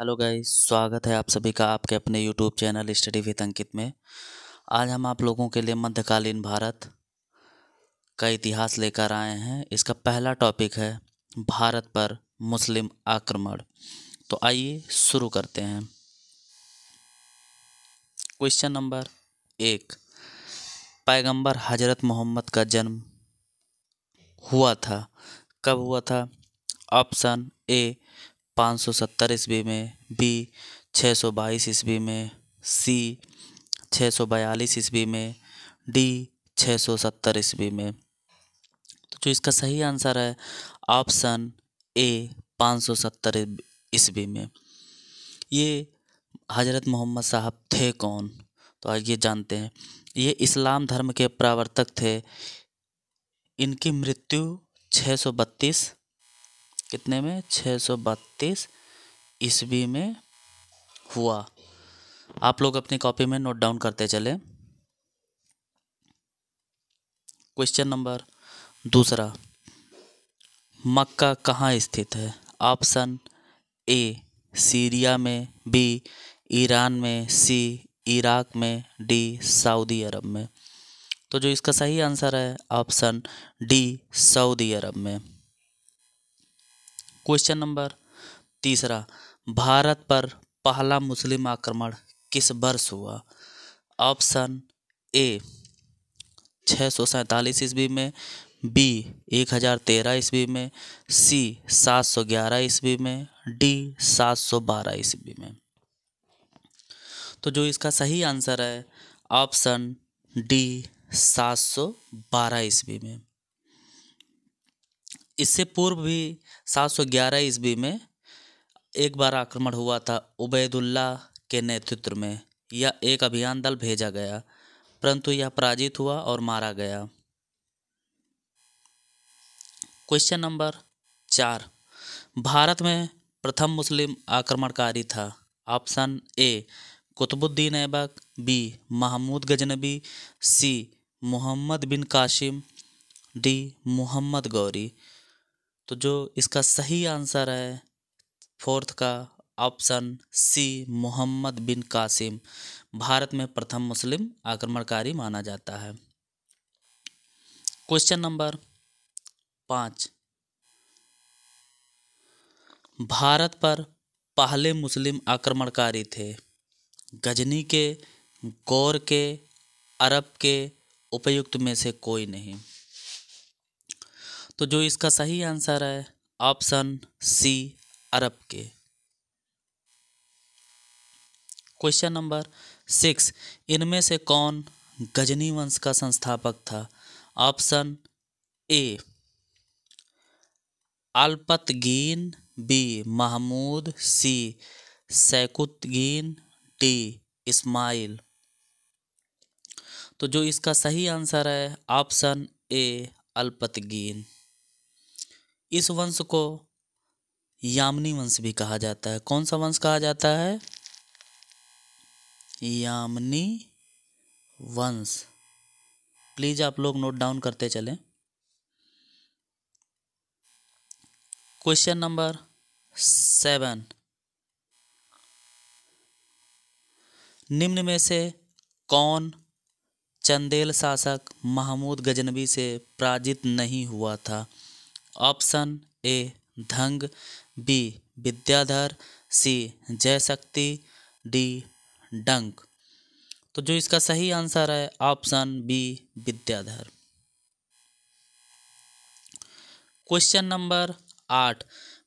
Hello guys, स्वागत है आप सभी का आपके अपने यूट्यूब चैनल स्टडी विद अंकित में। आज हम आप लोगों के लिए मध्यकालीन भारत का इतिहास लेकर आए हैं। इसका पहला टॉपिक है भारत पर मुस्लिम आक्रमण। तो आइए शुरू करते हैं। क्वेश्चन नंबर 1, पैगंबर हजरत मोहम्मद का जन्म हुआ था, कब हुआ था? ऑप्शन ए 570 ईस्वी में, बी 622 ईस्वी में, सी 642 ईस्वी में, डी 670 ईस्वी में। तो जो इसका सही आंसर है ऑप्शन ए 570 ईस्वी में। ये हजरत मोहम्मद साहब थे कौन? तो आइए जानते हैं। ये इस्लाम धर्म के प्रवर्तक थे। इनकी मृत्यु 632 कितने में 632 ईस्वी में हुआ। आप लोग अपनी कॉपी में नोट डाउन करते चले। क्वेश्चन नंबर दूसरा, मक्का कहाँ स्थित है? ऑप्शन ए सीरिया में, बी ईरान में, सी इराक में, डी सऊदी अरब में। तो जो इसका सही आंसर है ऑप्शन डी सऊदी अरब में। क्वेश्चन नंबर तीसरा, भारत पर पहला मुस्लिम आक्रमण किस वर्ष हुआ? ऑप्शन ए 647 ईस्वी में, बी 1013 ईस्वी में, सी 711 ईस्वी में, डी 712 ईस्वी में। तो जो इसका सही आंसर है ऑप्शन डी 712 ईस्वी में। इससे पूर्व भी 711 ईस्वी में एक बार आक्रमण हुआ था उबैदुल्ला के नेतृत्व में। यह एक अभियान दल भेजा गया, परंतु यह पराजित हुआ और मारा गया। क्वेश्चन नंबर 4, भारत में प्रथम मुस्लिम आक्रमणकारी था। Option A Qutbuddin Aibak, B Mahmud Ghaznavi, C Mohammad bin Qasim, D Mohammad Ghori. तो जो इसका सही आंसर है फोर्थ का ऑप्शन सी मोहम्मद बिन कासिम भारत में प्रथम मुस्लिम आक्रमणकारी माना जाता है। क्वेश्चन नंबर 5, भारत पर पहले मुस्लिम आक्रमणकारी थे। गजनी के, गौर के, अरब के, उपयुक्त में से कोई नहीं। तो जो इसका सही आंसर है ऑप्शन सी अरब के। क्वेश्चन नंबर 6, इनमें से कौन गजनी वंश का संस्थापक था? Option A Alptigin, B Mahmud, C Sabuktigin, D Ismail. तो जो इसका सही आंसर है ऑप्शन ए अल्पतगीन। इस वंश को यामनी वंश भी कहा जाता है। कौन सा वंश कहा जाता है? यामनी वंश। प्लीज आप लोग नोट डाउन करते चलें। क्वेश्चन नंबर 7, निम्न में से कौन चंदेल शासक महमूद गजनबी से पराजित नहीं हुआ था? Option A Dhang, B Vidyadhar, C Jayshakti, D Dank. तो जो इसका सही आंसर है option B Vidyadhar. Question number 8,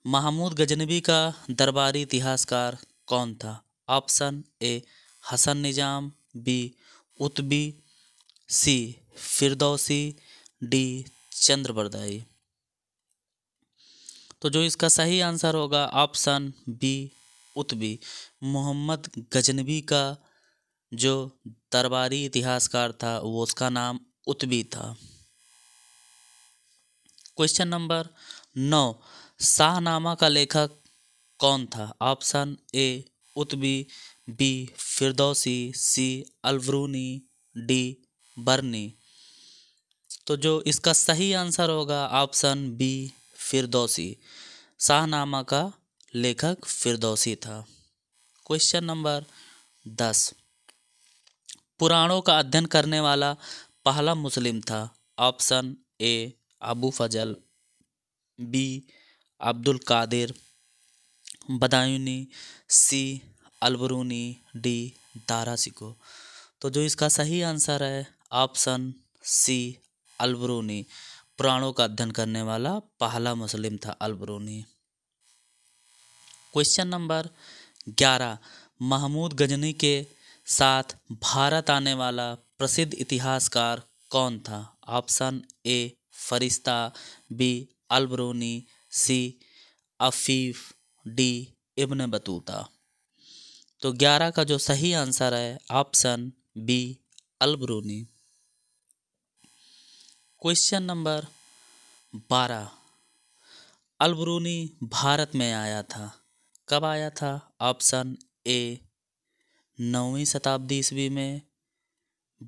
Mahmud Ghaznavi का दरबारी इतिहासकार कौन था? Option A Hasan Nizam, B Utbi, C Firdausi, D Chandbardai. तो जो इसका सही आंसर होगा ऑप्शन बी उतबी। मोहम्मद गजनबी का जो दरबारी इतिहासकार था वो उसका नाम उतबी था। क्वेश्चन नंबर 9, शाहनामा का लेखक कौन था? Option A Utbi, B Firdausi, C Alberuni, D Barni. तो जो इसका सही आंसर होगा ऑप्शन बी फिरदौसी। शाहनामा का लेखक फिरदौसी था। क्वेश्चन नंबर 10, पुराणों का अध्ययन करने वाला पहला मुस्लिम था। Option A Abu Fazal, B Abdul Qadir Badayuni, C Alberuni, D Dara Shikoh. तो जो इसका सही आंसर है ऑप्शन सी अलबरूनी। पुराणों का अध्ययन करने वाला पहला मुस्लिम था अलबरूनी। क्वेश्चन नंबर 11, महमूद गजनी के साथ भारत आने वाला प्रसिद्ध इतिहासकार कौन था। Option A Farishta, B Alberuni, C Afif, D Ibn Battuta. तो 11 का जो सही आंसर है option B Alberuni. Question number 12, Alberuni Bharat में आया था, कब आया था। ऑप्शन ए 9वीं शताब्दी ईस्वी में,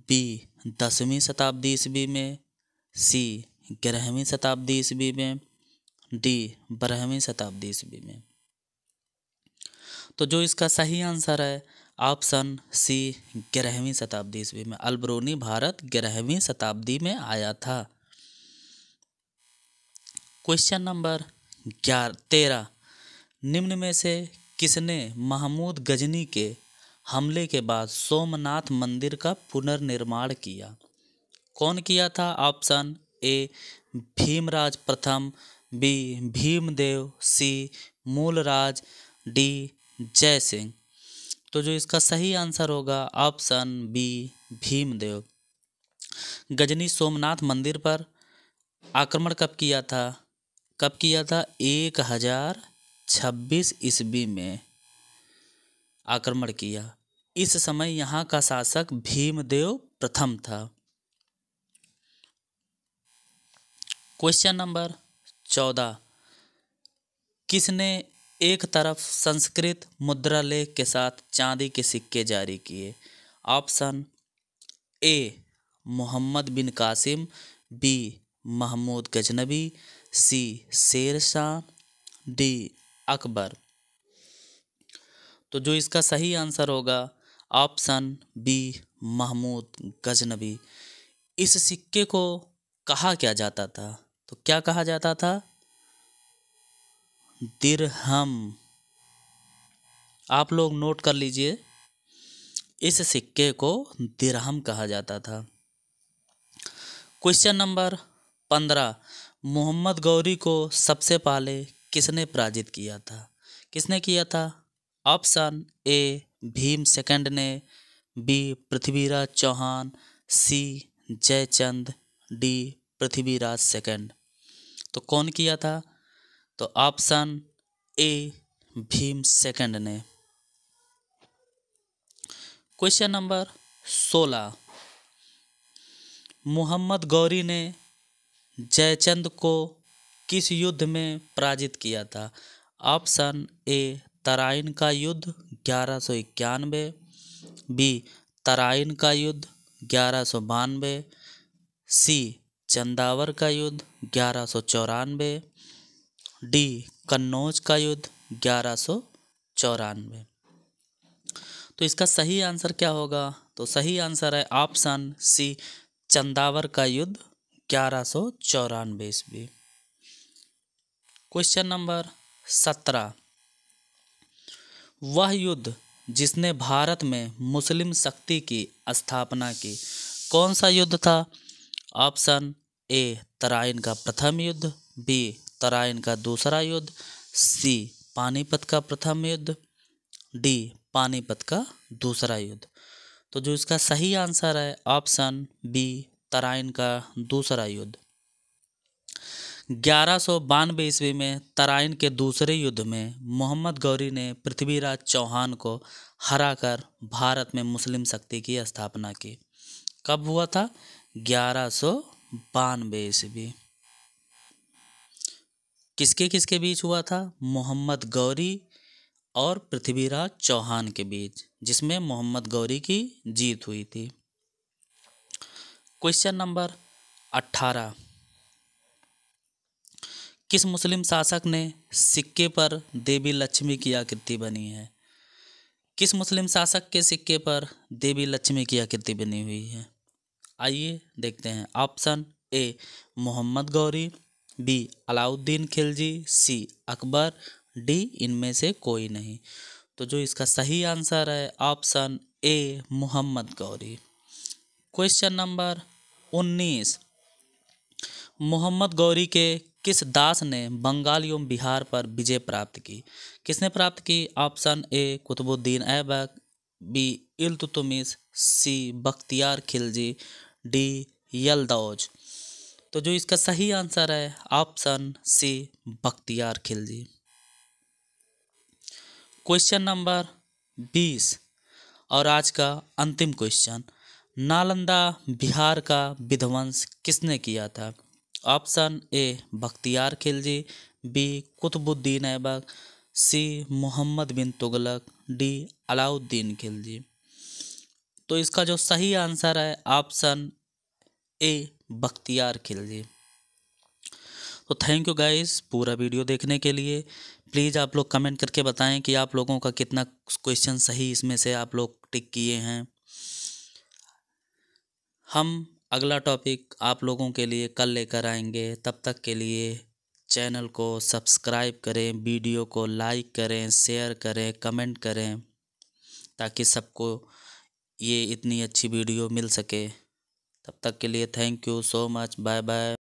बी 10वीं शताब्दी ईस्वी में, सी 11वीं शताब्दी ईस्वी में, डी 12वीं शताब्दी ईस्वी में। तो जो इसका सही आंसर है ऑप्शन सी 11वीं शताब्दी ईस्वी में। अलबरूनी भारत 11वीं शताब्दी में आया था। क्वेश्चन नंबर 13, निम्न में से किसने महमूद गजनी के हमले के बाद सोमनाथ मंदिर का पुनर्निर्माण किया। कौन किया था। ऑप्शन ए भीमराज प्रथम, बी भीमदेव, सी मूलराज, डी जय सिंह। तो जो इसका सही आंसर होगा ऑप्शन बी भीमदेव। गजनी सोमनाथ मंदिर पर आक्रमण कब किया था। 1026 ईस्वी में आक्रमण किया। इस समय यहाँ का शासक भीमदेव प्रथम था। क्वेश्चन नंबर 14, किसने एक तरफ संस्कृत मुद्रा लेख के साथ चांदी के सिक्के जारी किए। Option A Mohammad bin Qasim, B Mahmud Ghaznavi, C Sher Shah, D Akbar. तो जो इसका सही आंसर होगा ऑप्शन बी महमूद गजनबी। इस सिक्के को कहा क्या जाता था। तो क्या कहा जाता था। दिरहम। आप लोग नोट कर लीजिए, इस सिक्के को दिरहम कहा जाता था। क्वेश्चन नंबर 15, मोहम्मद गौरी को सबसे पहले किसने पराजित किया था। किसने किया था। ऑप्शन ए भीम सेकंड ने, बी पृथ्वीराज चौहान, सी जयचंद, डी पृथ्वीराज सेकंड। तो कौन किया था। तो ऑप्शन ए भीम सेकंड ने। क्वेश्चन नंबर 16, मोहम्मद गौरी ने जयचंद को किस युद्ध में पराजित किया था। ऑप्शन ए तराइन का युद्ध 1191, बी तराइन का युद्ध 1192, सी चंदावर का युद्ध 1194, डी कन्नौज का युद्ध 1194। तो इसका सही आंसर क्या होगा। तो सही आंसर है ऑप्शन सी चंदावर का युद्ध 1194 ईस्वी। क्वेश्चन नंबर 17, वह युद्ध जिसने भारत में मुस्लिम शक्ति की स्थापना की, कौन सा युद्ध था। ऑप्शन ए तराइन का प्रथम युद्ध, बी तराइन का दूसरा युद्ध, सी पानीपत का प्रथम युद्ध, डी पानीपत का दूसरा युद्ध। तो जो इसका सही आंसर है ऑप्शन बी तराइन का दूसरा युद्ध। 1192 ईस्वी में तराइन के दूसरे युद्ध में मोहम्मद गौरी ने पृथ्वीराज चौहान को हराकर भारत में मुस्लिम शक्ति की स्थापना की। कब हुआ था। 1192 ईस्वी। किसके किसके बीच हुआ था। मोहम्मद गौरी और पृथ्वीराज चौहान के बीच, जिसमें मोहम्मद गौरी की जीत हुई थी। क्वेश्चन नंबर 18, किस मुस्लिम शासक ने सिक्के पर देवी लक्ष्मी की आकृति बनी है। किस मुस्लिम शासक के सिक्के पर देवी लक्ष्मी की आकृति बनी हुई है? आइए देखते हैं। Option A Mohammad Ghori, B Alauddin Khilji, C Akbar, D इनमें से कोई नहीं। तो जो इसका सही आंसर है option A Mohammad Ghori. Question number 19, Mohammad Ghori के किस दास ने बंगाल एवं बिहार पर विजय प्राप्त की? किसने प्राप्त की? Option A Qutbuddin Aibak, B Iltutmish, C Bakhtiyar Khilji, D Yalduz. तो जो इसका सही आंसर है option C Bakhtiyar Khilji. Question number 20 और आज का अंतिम क्वेश्चन, नालंदा बिहार का विध्वंस किसने किया था? Option A Bakhtiyar Khilji, B Qutbuddin Aibak, C Mohammad bin Tughlaq, D Alauddin Khilji. तो इसका जो सही आंसर है ऑप्शन ए बख्तियार खिलजी। तो थैंक यू गाइस पूरा वीडियो देखने के लिए। प्लीज़ आप लोग कमेंट करके बताएं कि आप लोगों का कितना क्वेश्चन सही इसमें से आप लोग टिक किए हैं। हम अगला टॉपिक आप लोगों के लिए कल लेकर आएंगे। तब तक के लिए चैनल को सब्सक्राइब करें, वीडियो को लाइक करें, शेयर करें, कमेंट करें, ताकि सबको ये इतनी अच्छी वीडियो मिल सके। तब तक के लिए thank you so much, bye bye.